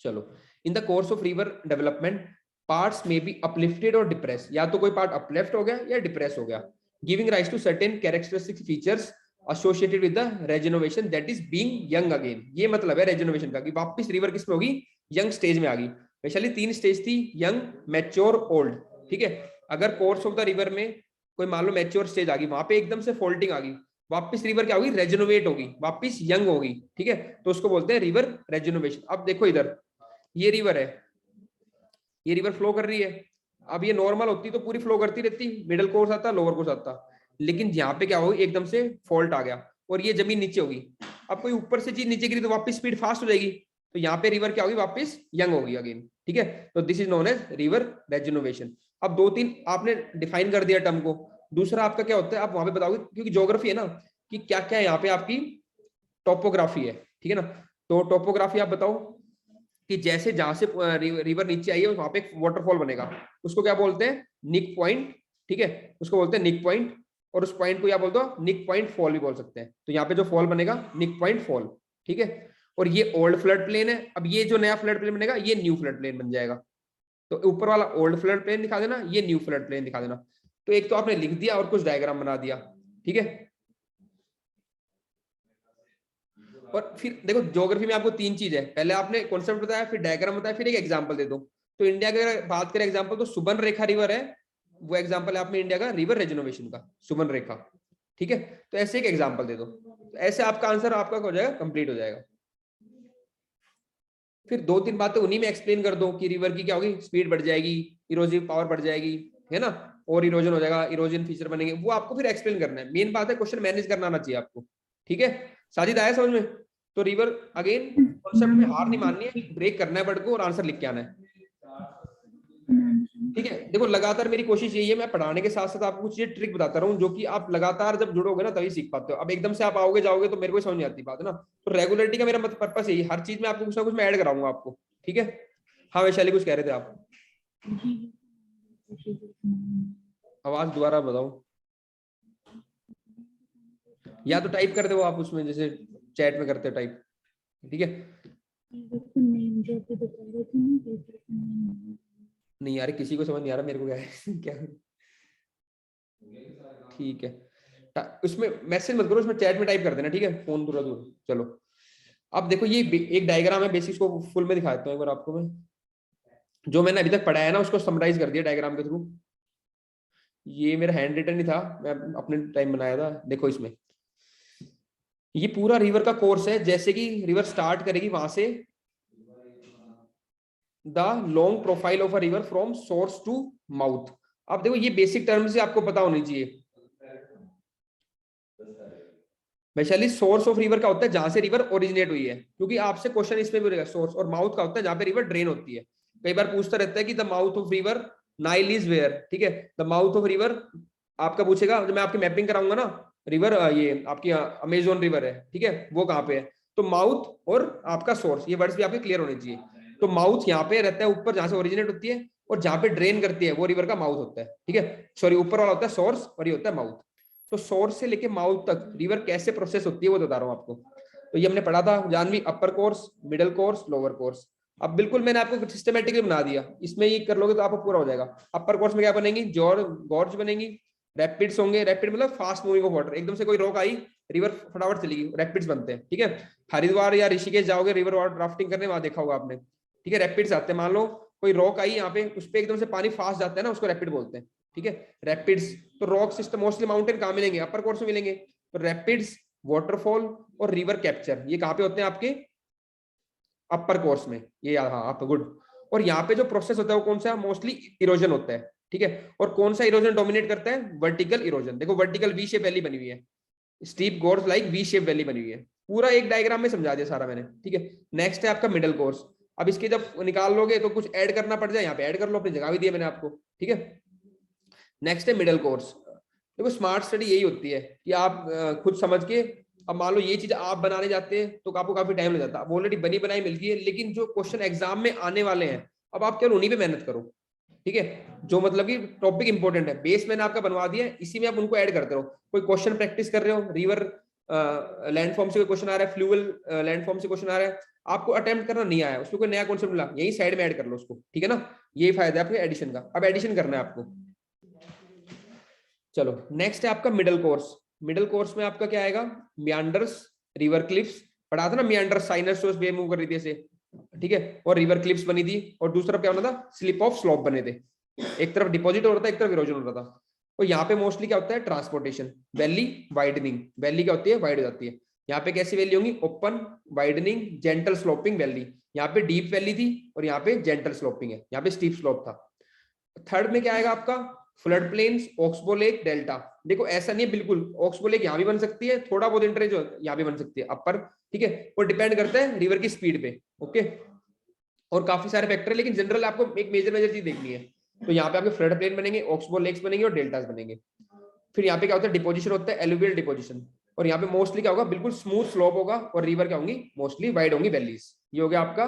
चलो, in the course of river development parts में बी अपलिफ्टेड और डिप्रेस, या तो कोई पार्ट अपलिफ्ट हो गया या डिप्रेस हो गया, giving rise to certain characteristic features associated with the rejuvenation that is being young again. ये मतलब है रेजोनोवेशन का कि वापस रिवर किस में होगी, यंग स्टेज में आ गई। स्पेशली 3 स्टेज थी, यंग, मैच्योर, ओल्ड, ठीक है। अगर कोर्स ऑफ द रिवर में कोई मान लो मैच्योर स्टेज आ गई, वहां पे एकदम से फोल्टिंग आ गई, वापस रिवर क्या होगी, रेजोनोवेट होगी, वापस यंग होगी, ठीक है। तो उसको बोलते हैं रिवर रेजोनोवेशन। अब देखो इधर, ये रिवर है, ये रिवर फ्लो कर रही है। अब ये नॉर्मल होती तो पूरी फ्लो करती रहती, मिडिल कोर्स आता, लोअर कोर्स आता, लेकिन यहाँ पे क्या होगी, एकदम से फॉल्ट आ गया और ये जमीन नीचे होगी। अब कोई ऊपर से चीज नीचे गिरी तो वापस स्पीड फास्ट हो जाएगी, तो यहाँ पे रिवर क्या होगी, वापस यंग होगी अगेन, ठीक है। तो this is known as river rejuvenation. अब 2-3 आपने डिफाइन कर दिया टर्म को। दूसरा आपका क्या होता है, आप वहां पे बताओगे, क्योंकि ज्योग्राफी है ना, कि क्या क्या यहाँ पे आपकी टोपोग्राफी है, ठीक है ना। तो टोपोग्राफी आप बताओ कि जैसे जहां से रिवर नीचे आई है वहां पे एक वाटरफॉल बनेगा, उसको क्या बोलते हैं, निक पॉइंट, ठीक है, उसको बोलते हैं निक पॉइंट। और उस पॉइंट को क्या बोलते हो, निक पॉइंट फॉल भी बोल सकते हैं। तो यहाँ पे जो फॉल बनेगा, निक पॉइंट फॉल, ठीक है। और ये ओल्ड फ्लड प्लेन है। अब ये जो नया फ्लड प्लेन बनेगा, ये न्यू फ्लड प्लेन बन जाएगा। तो ऊपर वाला ओल्ड फ्लड प्लेन दिखा देना, ये न्यू फ्लड प्लेन दिखा देना। तो एक तो आपने लिख दिया और कुछ डायग्राम बना दिया, ठीक है। और फिर देखो ज्योग्राफी में आपको 3 चीज है, पहले आपने कॉन्सेप्ट बताया, फिर डायग्राम बताया, फिर एक एग्जांपल दे दो। तो इंडिया की अगर बात करें एग्जांपल, तो सुबर्न रेखा रिवर है, वो एग्जांपल है आपने इंडिया का रिवर रेजोनोवेशन का, सुबर्न रेखा, ठीक है। तो ऐसे एक एग्जांपल दे दो, तो ऐसे आपका आंसर आपका हो जाएगा, कंप्लीट हो जाएगा। फिर 2-3 बातें उन्हीं में एक्सप्लेन कर दो कि रिवर की क्या होगी, स्पीड बढ़ जाएगी, इरोजिव पावर बढ़ जाएगी, है ना, और इरोजन हो जाएगा, इरोजन फीचर बनेंगे, वो आपको फिर एक्सप्लेन करना है। मेन बात है क्वेश्चन मैनेज करना आना चाहिए आपको, ठीक है। साजिद आया समझ में। तो रिवर अगेन कॉन्सेप्ट में हार नहीं माननी है, ब्रेक करना है वर्ड को और आंसर लिख के आना है, ठीक है। देखो लगातार मेरी कोशिश यही है, मैं पढ़ाने के साथ साथ आपको कुछ ये ट्रिक बताता रहूं, जो कि आप लगातार जब जुड़ोगे ना तभी सीख पाते हो। अब एकदम से आप आओगे जाओगे तो मेरे को समझ नहीं आती बात, है ना। तो रेगुलरिटी का मेरा पर्पस यही, हर चीज में आपको कुछ ना कुछ मैं ऐड कराऊंगा आपको, ठीक है। हाँ वैशाली कुछ कह रहे थे आप, आवाज दोबारा बताओ, या तो टाइप कर दो आप उसमें, जैसे चैट में करते हो टाइप, ठीक है। नहीं यार किसी को समझ नहीं आ रहा, मेरे को क्या है क्या, ठीक है। उसमें मैसेज मत करो, उसमें चैट में टाइप कर देना, ठीक है, फोन दूर दूर। चलो अब देखो ये एक डायग्राम है, बेसिक्स को फुल में दिखा देता हूं एक बार आपको मैं, जो मैंने अभी तक पढ़ाया है ना उसको समराइज कर दिया डायग्राम के थ्रू। ये मेरा हैंड रिटन ही था, मैं अपने टाइम बनाया था। देखो इसमें ये पूरा रिवर का कोर्स है, जैसे कि रिवर स्टार्ट करेगी वहां से, the long profile of a river from source to mouth. अब देखो ये बेसिक टर्म से आपको पता होनी चाहिए। वैशाली सोर्स ऑफ रिवर का होता है जहां से रिवर ओरिजिनेट हुई है, क्योंकि आपसे क्वेश्चन इसमें भी रहेगा। सोर्स और माउथ का होता है जहां पे रिवर ड्रेन होती है। कई बार पूछता रहता है कि the mouth of river Nile is where, ठीक है। द माउथ ऑफ रिवर आपका पूछेगा, जब मैं आपकी मैपिंग कराऊंगा ना, रिवर ये आपकी अमेजोन रिवर है, ठीक है, वो कहाँ पे है। तो माउथ और आपका सोर्स, ये वर्ड्स भी आपके क्लियर होने चाहिए। तो माउथ यहाँ पे रहता है ऊपर जहां से ओरिजिनेट होती है, और जहां पे ड्रेन करती है वो रिवर का माउथ होता है, ठीक है। सॉरी ऊपर वाला होता है सोर्स और ये होता है माउथ। तो सोर्स से लेके माउथ तक रिवर कैसे प्रोसेस होती है वो बता रहा हूँ आपको। तो ये हमने पढ़ा था जानवी, upper course, middle course, lower course. अब बिल्कुल मैंने आपको सिस्टमेटिकली बना दिया, इसमें ये कर लोगे तो आपको पूरा हो जाएगा। अपर कोर्स में क्या बनेंगी, गॉर्ज बनेंगी, रैपिड्स होंगे। रैपिड मतलब फास्ट मूविंग ऑफ वाटर, एकदम से कोई रोक आई रिवर फटाफट चलेगी, रैपिड्स बनते हैं, ठीक है। हरिद्वार या ऋषिकेश जाओगे रिवर राफ्टिंग करने, वहां देखा होगा आपने, ठीक है, रैपिड्स आते हैं। मान लो कोई रॉक आई यहाँ पे, उस पर एकदम से पानी फास्ट जाता है ना, उसको रैपिड बोलते हैं, ठीक है, रैपिड्स। तो रॉक सिस्टम मोस्टली माउंटेन कहाँ मिलेंगे, अपर कोर्स में मिलेंगे। तो रैपिड्स, वाटरफॉल और रिवर कैप्चर ये कहाँ पे होते हैं आपके अपर कोर्स में, ये हाँ आप गुड। और यहाँ पे जो प्रोसेस होता है वो कौन सा, मोस्टली इरोजन होता है, ठीक है। और कौन सा इरोजन डोमिनेट करता है, वर्टिकल इरोजन। देखो वर्टिकल वी शेप वैली बनी हुई है, steep gorge like we shape valley बनी हुई है। पूरा एक डायग्राम में समझा दिया सारा मैंने, ठीक है। नेक्स्ट है आपका मिडिल कोर्स। अब इसके जब निकाल लोगे तो कुछ ऐड करना पड़ जाए, यहाँ पे ऐड कर लो, अपनी जगह भी दिया मैंने आपको, ठीक है। नेक्स्ट है मिडल कोर्स। देखो स्मार्ट स्टडी यही होती है कि आप खुद समझ के, अब मान लो ये चीज आप बनाने जाते हैं तो आपको काफी टाइम लग जाता है, अब ऑलरेडी बनी बनाई मिलती है, लेकिन जो क्वेश्चन एग्जाम में आने वाले हैं अब आप केवल उन्हीं पे मेहनत करो, ठीक है। जो मतलब कि टॉपिक इंपॉर्टेंट है, बेस मैंने आपका बनवा दिया है, इसी में आप उनको ऐड करते रहो। कोई क्वेश्चन प्रैक्टिस कर रहे हो, रिवर लैंडफॉर्म से कोई क्वेश्चन आ रहा है, फ्लूअल लैंडफॉर्म से क्वेश्चन आ रहा है, आपको अटेम्प्ट करना नहीं आया, उसमें कोई नया कॉन्सेप्ट मिला, यही साइड में ऐड कर लो उसको, ठीक है ना। यही फायदा है आपके एडिशन का। अब एडिशन करना है आपको। चलो नेक्स्ट है आपका मिडल कोर्स। मिडल कोर्स में आपका क्या आएगा, मियांडर्स, रिवर क्लिप्स पढ़ा था ना, मियांडर्स साइनस वे मूव कर रही थी ऐसे, ठीक है, और रिवर क्लिप्स बनी थी, और दूसरा क्या होना था, स्लिप ऑफ स्लोप बने थे, एक तरफ डिपॉजिट हो रहा था, एक तरफ इरोजन हो रहा था। और यहाँ पे मोस्टली क्या होता है, ट्रांसपोर्टेशन, वैली वाइडनिंग, वैली क्या होती है, वाइड हो जाती है। यहाँ पे कैसी वैली होंगी, open, widening, gentle sloping valley. यहाँ पे डीप वैली थी और यहाँ पे जेंटल स्लोपिंग है, यहाँ पे स्टीप स्लोप था। थर्ड में क्या आएगा आपका, flood plains, oxbow lake, delta. देखो ऐसा नहीं है बिल्कुल, ऑक्सबो लेक यहाँ भी बन सकती है, थोड़ा बहुत इंटरेस्ट यहाँ भी बन सकती है अपर, ठीक है, वो डिपेंड करता है रिवर की स्पीड पे, ओके। और काफी सारे फैक्टर है, लेकिन जनरल आपको एक मेजर चीज देखनी है। तो यहाँ पे आपके फ्लड प्लेन बनेंगे, ऑक्सबो लेक्स बनेंगे और डेल्टास बनेंगे। फिर यहाँ पे क्या होता है, डिपोजिशन होता है, एलुवियल डिपोजिशन। और यहाँ पे मोस्टली क्या होगा, बिल्कुल स्मूथ स्लोप होगा, और रिवर क्या होंगी, मोस्टली वाइड होंगी वैलीज। ये हो गया आपका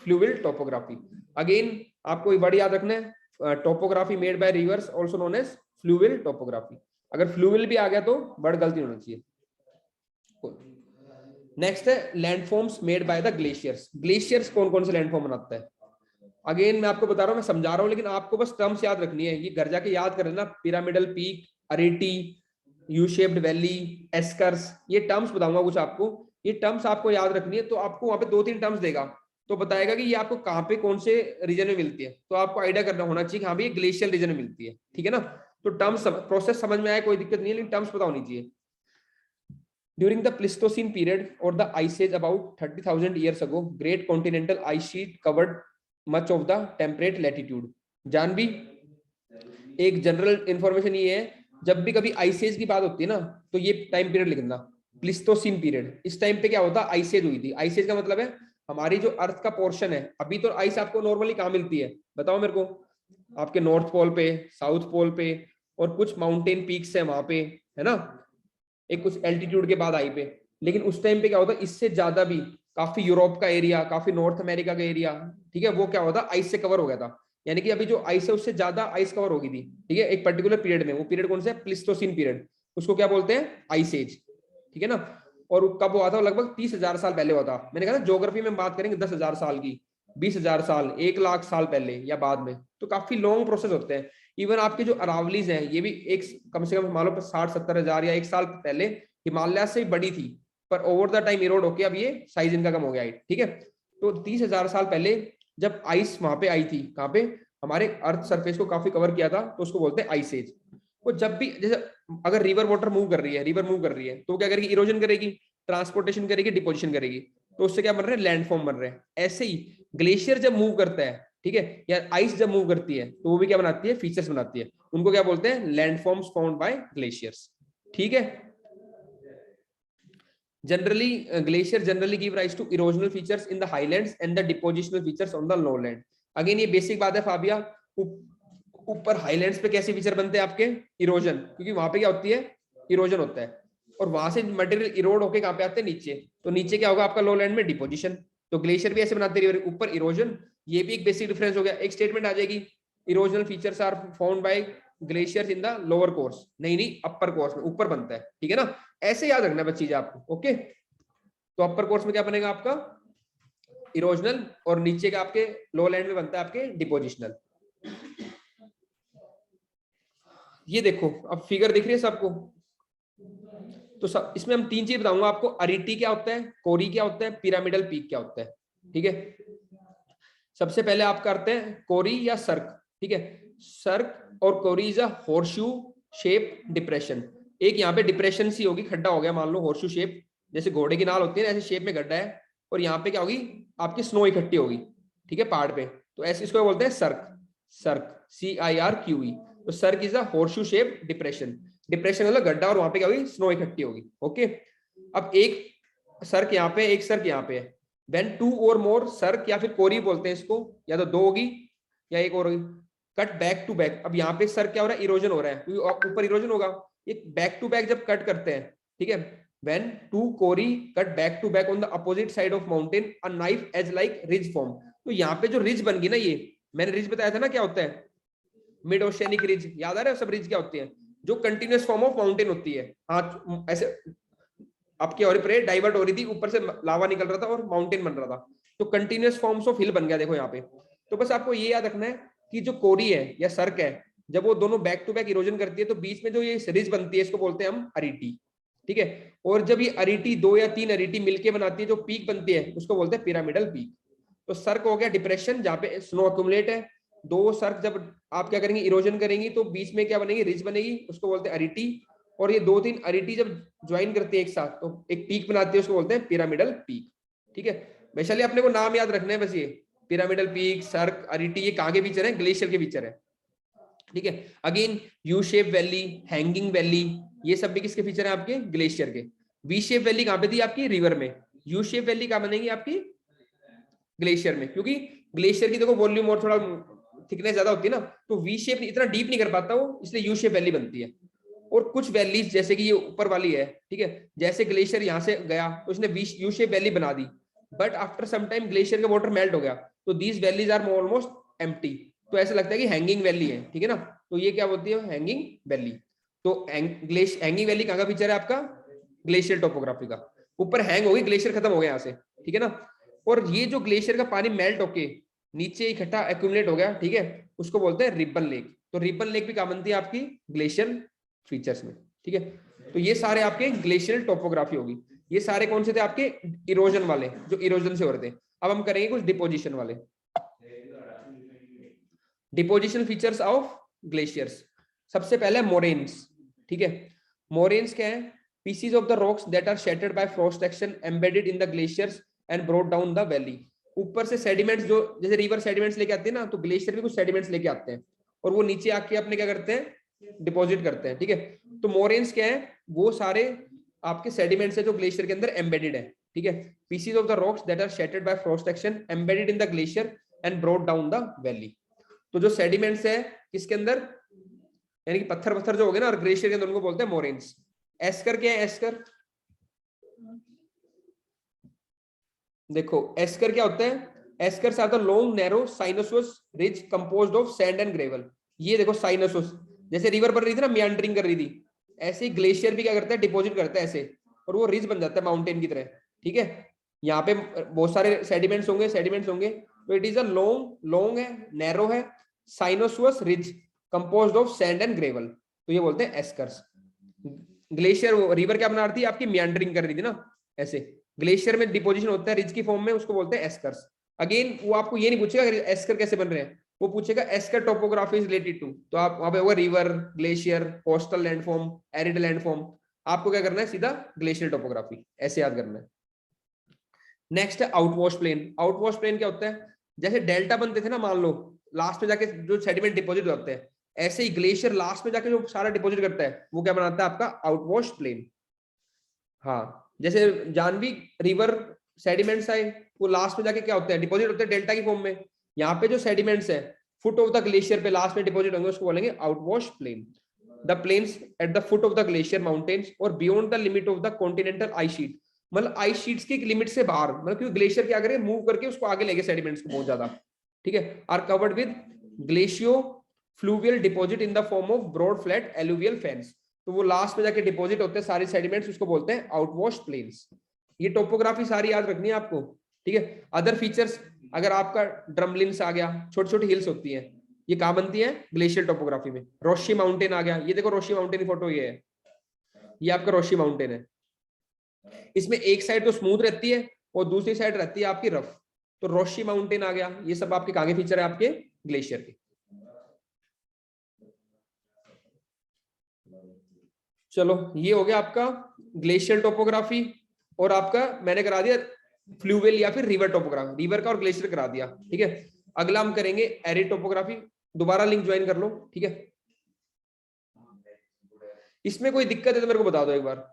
फ्लूविल टोपोग्राफी। अगेन आपको वर्ड याद रखना है, topography made by rivers also known as fluvial topography. अगर फ्लूविल भी आ गया तो वर्ड गलती होना चाहिए। नेक्स्ट है landforms made by the glaciers. Glaciers कौन कौन से लैंडफॉर्म बनाता है, अगेन मैं आपको बता रहा हूँ, मैं समझा रहा हूँ, लेकिन आपको बस टर्म्स याद रखनी है, ये घर जाके याद कर लेना। Pyramidal peak, arete, U shaped valley, eskers, ये टर्म्स बताऊंगा कुछ आपको, ये टर्म्स आपको याद रखनी है। तो आपको वहां पे 2-3 टर्म्स देगा, तो बताएगा कि ये आपको कहाँ पे कौन से रीजन में मिलती है, तो आपको आइडिया करना होना चाहिए कि हाँ भाई ये ग्लेशियल रीजन में मिलती है, ठीक है ना। तो टर्म्स प्रोसेस समझ में आया, कोई दिक्कत नहीं है, लेकिन टर्म्स पता होनी चाहिए। During the Pleistocene period or the Ice Age about 30,000 years ago, great continental ice sheet covered much of the temperate latitude. जान भी एक जनरल इंफॉर्मेशन ये है, जब भी कभी आइस एज की बात होती है ना, तो ये टाइम पीरियड लिखना, प्लिस्टोसिन पीरियड। इस टाइम पे क्या होता है, आइस एज हुई थी। आइस एज का मतलब है हमारी जो अर्थ का पोर्शन है, अभी तो आइस आपको नॉर्मली कहाँ मिलती है बताओ मेरे को, आपके नॉर्थ पोल पे, साउथ पोल पे, और कुछ माउंटेन पीक्स है वहां पे, है ना, एक कुछ एल्टीट्यूड के बाद आई पे। लेकिन उस टाइम पे क्या होता है, इससे ज्यादा भी काफी यूरोप का एरिया, काफी नॉर्थ अमेरिका का एरिया, ठीक है, वो क्या होता आइस से कवर हो गया था। यानी कि अभी जो आइस है उससे ज्यादा आइस कवर होगी थी, ठीक है, एक पर्टिकुलर पीरियड में। वो पीरियड कौन सा है, प्लिस्टोसिन पीरियड, उसको क्या बोलते हैं, आइस एज, ठीक है ना। और कब हुआ था, लगभग 30,000 साल पहले हुआ था। मैंने कहा ना ज्योग्राफी में बात करेंगे 10,000 साल की, 20,000 साल, 1 लाख साल पहले या बाद में, तो काफी लॉन्ग प्रोसेस होते हैं। इवन आपके जो अरावलीज हैं, ये भी एक कम से कम मान लो 60-70 हजार या 1 साल पहले हिमालय से बड़ी थी, पर ओवर द टाइम इरोड होके अब ये साइज इनका कम हो गया है, ठीक है। तो 30,000 साल पहले जब आइस वहां पे आई थी, कहाँ पे, हमारे अर्थ सरफेस को काफी कवर किया था, तो उसको बोलते हैं आइस एज। वो जब भी, जैसे अगर रिवर वाटर मूव कर रही है, रिवर मूव कर रही है, तो क्या करेगी, इरोजन करेगी, ट्रांसपोर्टेशन करेगी, डिपोजिशन करेगी, तो उससे क्या बन रहे हैं, लैंडफॉर्म बन रहे हैं। ऐसे ही ग्लेशियर जब मूव करता है, ठीक है, या आइस जब मूव करती है, तो वो भी क्या बनाती है, फीचर्स बनाती है, उनको क्या बोलते हैं, लैंडफॉर्म्स फाउंड बाय ग्लेशियर्स, ठीक है। Generally, glacier generally give rise to erosional features in the highlands and the depositional features on the lowland. Again ये बेसिक बात है फाबिया, ऊपर हाईलैंड्स पे कैसे फीचर बनते हैं आपके, इरोजन, क्योंकि वहां पे क्या होती है, इरोजन होता है, और वहां से मटेरियल इरोड होके कहाँ पे आते हैं, नीचे। तो नीचे क्या होगा आपका, लोलैंड में डिपोजिशन। तो ग्लेशियर भी ऐसे बनाते हैं, ऊपर इरोजन, ये भी एक बेसिक डिफरेंस हो गया। एक स्टेटमेंट आ जाएगी, erosional features are found by glaciers in the lower course, नहीं अपर कोर्स में, ऊपर बनता है, ठीक है ना। ऐसे याद रखना बस चीज आपको, ओके। तो अपर कोर्स में क्या बनेगा आपका, इरोजनल, और नीचे का आपके लो लैंड में बनता है आपके डिपोजिशनल। ये देखो अब फिगर दिख रही है सबको, तो सब इसमें हम 3 चीज बताऊंगा आपको, अरिटी क्या होता है, कोरी क्या होता है, पिरामिडल पीक क्या होता है, ठीक है। सबसे पहले आप करते हैं कोरी या सर्क, ठीक है। सर्क और corrie is a horseshoe shape depression. एक यहाँ पे डिप्रेशन सी होगी, खड्डा हो गया मान लो, हॉर्सशू शेप, जैसे घोड़े की नाल होती है ना, ऐसे शेप में गड्ढा है, और यहाँ पे क्या होगी, आपकी स्नो इकट्ठी होगी, ठीक है, पहाड़ पे, तो ऐसे इसको बोलते हैं सर्क, सर्क, CIRQE। तो cirque is a horseshoe shape depression, depression मतलब गड्ढा, और वहां पे क्या होगी, स्नो इकट्ठी होगी, ओके। अब एक सर्क यहाँ पे, एक सर्क यहाँ पे है, व्हेन टू और मोर सर्क या फिर कोरी बोलते हैं इसको, या तो 2 होगी या एक और होगी, कट बैक टू बैक। अब यहाँ पे सर्क क्या हो रहा है, इरोजन हो रहा है, ऊपर इरोजन होगा, एक बैक टू बैक जब कट करते हैं, ठीक है, when two corrie cut back to back on the opposite side of mountain a knife edge like ridge form. तो यहाँ पे जो रिज बन गई ना, ये मैंने रिज बताया था ना क्या होता है, मिड ओशियनिक रिज, याद आ रहा है सब रिज क्या होती है, जो कंटिन्यूअस फॉर्म ऑफ माउंटेन होती है। हाँ ऐसे आपकी और डाइवर्ट हो रही थी, ऊपर से लावा निकल रहा था और माउंटेन बन रहा था, तो कंटिन्यूअस फॉर्म्स ऑफ हिल बन गया देखो यहाँ पे। तो बस आपको ये याद रखना है कि जो कोरी है या सर्क है, जब वो दोनों बैक टू बैक इरोजन करती है तो बीच में जो ये रिज बनती है इसको बोलते हैं हम अरिटी, ठीक है। और जब ये अरिटी 2 या 3 अरिटी मिलके बनाती है जो पीक बनती है उसको बोलते हैं पिरामिडल पीक। तो सर्क हो गया डिप्रेशन जहाँ पे स्नो अक्यूमुलेट है, 2 सर्क जब आप क्या करेंगे, इरोजन करेंगी तो बीच में क्या बनेगी, रिज बनेगी, उसको बोलते हैं अरिटी। और ये 2-3 अरिटी जब ज्वाइन करती है एक साथ तो एक पीक बनाती है, उसको बोलते हैं पिरामिडल पीक, ठीक है। वैशाली अपने को नाम याद रखना है बस, ये पिरामिडल पीक, सर्क, अरिटी, ये कहाँ के फीचर है, ग्लेशियर के फीचर है, ठीक है। Again you shape valley, hanging valley, ये सब भी किसके फीचर है आपके, ग्लेशियर के। वी शेप वैली कहाँ पे थी आपकी, रिवर में। यू शेप वैली कहाँ बनेगी आपकी, ग्लेशियर में, क्योंकि ग्लेशियर की देखो वॉल्यूम और थोड़ा थिकनेस ज्यादा होती है ना, तो वी शेप इतना डीप नहीं कर पाता वो, इसलिए यू शेप वैली बनती है। और कुछ वैलीज जैसे कि ये ऊपर वाली है, ठीक है, जैसे ग्लेशियर यहाँ से गया तो उसने यू शेप वैली बना दी, but after some time glacier का वाटर मेल्ट हो गया तो these valleys are almost empty, तो ऐसा लगता है कि हैंगिंग वैली है, ठीक है ना। तो ये क्या बोलती है, हैंगिंग वैली। तो हैंगिंग वैली कहाँ का फीचर है आपका, ग्लेशियर टोपोग्राफी का। ऊपर हैंग होगी, ग्लेशियर खत्म हो गया यहाँ से, ठीक है ना। और ये जो ग्लेशियर का पानी मेल्ट होके नीचे इकट्ठा एक्यूमुलेट हो गया, ठीक है, उसको बोलते हैं रिबन लेक। तो रिबन लेक भी कहाँ बनती है आपकी, ग्लेशियर फीचर्स में, ठीक है। तो ये सारे आपके ग्लेशियल टोपोग्राफी होगी। ये सारे कौन से थे आपके, इरोजन वाले, जो इरोजन से हो रहे थे। अब हम करेंगे कुछ डिपोजिशन वाले, डिपोजिशन फीचर्स ऑफ ग्लेशियर्स। सबसे पहले मोरेन्स, ठीक है। मोरेन्स क्या है, pieces of the rocks that are shattered by frost action embedded in the glaciers and brought down the valley. ऊपर से सेडिमेंट्स, जो जैसे रिवर सेडिमेंट्स लेके आते हैं ना, तो ग्लेशियर भी कुछ सेडिमेंट्स लेके आते हैं और वो नीचे आके अपने क्या करते हैं, डिपॉजिट करते हैं, ठीक है। तो मोरेन्स क्या है, वो सारे आपके सेडिमेंट्स है जो ग्लेशियर के अंदर एम्बेडेड है, ठीक है। Pieces of the rocks that are shattered by frost action embedded in the glacier and brought down the valley. तो जो सेडिमेंट्स है किसके अंदर, यानी कि पत्थर पत्थर जो हो गए ना, और ग्लेशियर के अंदर, उनको बोलते हैं मोरेन्स। एस्कर क्या है, एस्कर देखो, एस्कर क्या होता है, eskers are the long narrow sinuous ridge composed of sand and gravel. ये देखो साइनोसस, जैसे रिवर बन रही थी ना, मियांडरिंग कर रही थी, ऐसे ही ग्लेशियर भी क्या करता है, डिपॉजिट करता है ऐसे, और वो रिज बन जाता है माउंटेन की तरह, ठीक है। यहाँ पे बहुत सारे सेडिमेंट्स होंगे, तो इट इज अ लॉन्ग है, नैरो है, sinuous ridge composed of sand and gravel, तो ये बोलते हैं एस्कर्स। ग्लेशियर रिवर क्या बना रही थी आपकी, मियांडरिंग कर रही थी ना ऐसे, ग्लेशियर में डिपोजिशन होता है रिज की फॉर्म में, उसको बोलते हैं एस्कर्स। अगेन वो आपको ये नहीं पूछेगा एस्कर कैसे बन रहे हैं, वो पूछेगा esker topography is related to, तो आप वहां पे होगा river, glacier, coastal landform, arid landform. आपको क्या करना है, सीधा ग्लेशियर टोपोग्राफी ऐसे याद करना है। नेक्स्ट है आउटवॉश प्लेन। आउटवॉश प्लेन क्या होता है, जैसे डेल्टा बनते थे ना, मान लो लास्ट में जाके जो सेडिमेंट डिपोजिट होते हैं, ऐसे ही ग्लेशियर लास्ट में जाके जो सारा डिपोजिट करता है वो क्या बनाता है आपका, आउटवॉश प्लेन। हाँ, जैसे जानवी रिवर सेडिमेंट्स आए, वो लास्ट में जाके क्या होता है, डिपॉजिट होते हैं डेल्टा की फॉर्म में। यहाँ पे जो सेडिमेंट्स है फुट ऑफ द ग्लेशियर पे लास्ट में डिपॉजिट होंगे, उसको बोलेंगे outwash plain. The plains at the foot of the glacier mountains और beyond the limit of the continental ice sheet, मतलब आइस शीट्स की लिमिट से बाहर, मतलब क्योंकि ग्लेशियर क्या करे, मूव करके उसको आगे लेके सेडिमेंट्स को बहुत ज्यादा, ठीक है, are covered with glacio fluvial deposit in the form of broad flat alluvial fans. तो वो लास्ट में जाके डिपॉजिट होते हैं सारे सेडिमेंट्स, उसको बोलते हैं आउटवॉश प्लेन्स। ये टोपोग्राफी सारी याद रखनी है आपको, ठीक है। अदर फीचर्स, अगर आपका ड्रमलिन्स आ गया, छोटी छोटी हिल्स होती हैं, ये कहाँ बनती है, ग्लेशियर टोपोग्राफी में। रोशी माउंटेन आ गया, ये देखो रोशी माउंटेन की फोटो ये है, ये आपका रोशी माउंटेन है। इसमें एक साइड तो स्मूथ रहती है और दूसरी साइड रहती है आपकी रफ, तो रोशी माउंटेन आ गया। ये सब आपके कहाँ के फीचर है, आपके ग्लेशियर के। चलो, ये हो गया आपका ग्लेशियर टोपोग्राफी, और आपका मैंने करा दिया फ्लूवियल या फिर रिवर टोपोग्राफी, रिवर का और ग्लेशियर करा दिया, ठीक है। अगला हम करेंगे एरिड टोपोग्राफी। दोबारा लिंक ज्वाइन कर लो, ठीक है। इसमें कोई दिक्कत है तो मेरे को बता दो एक बार।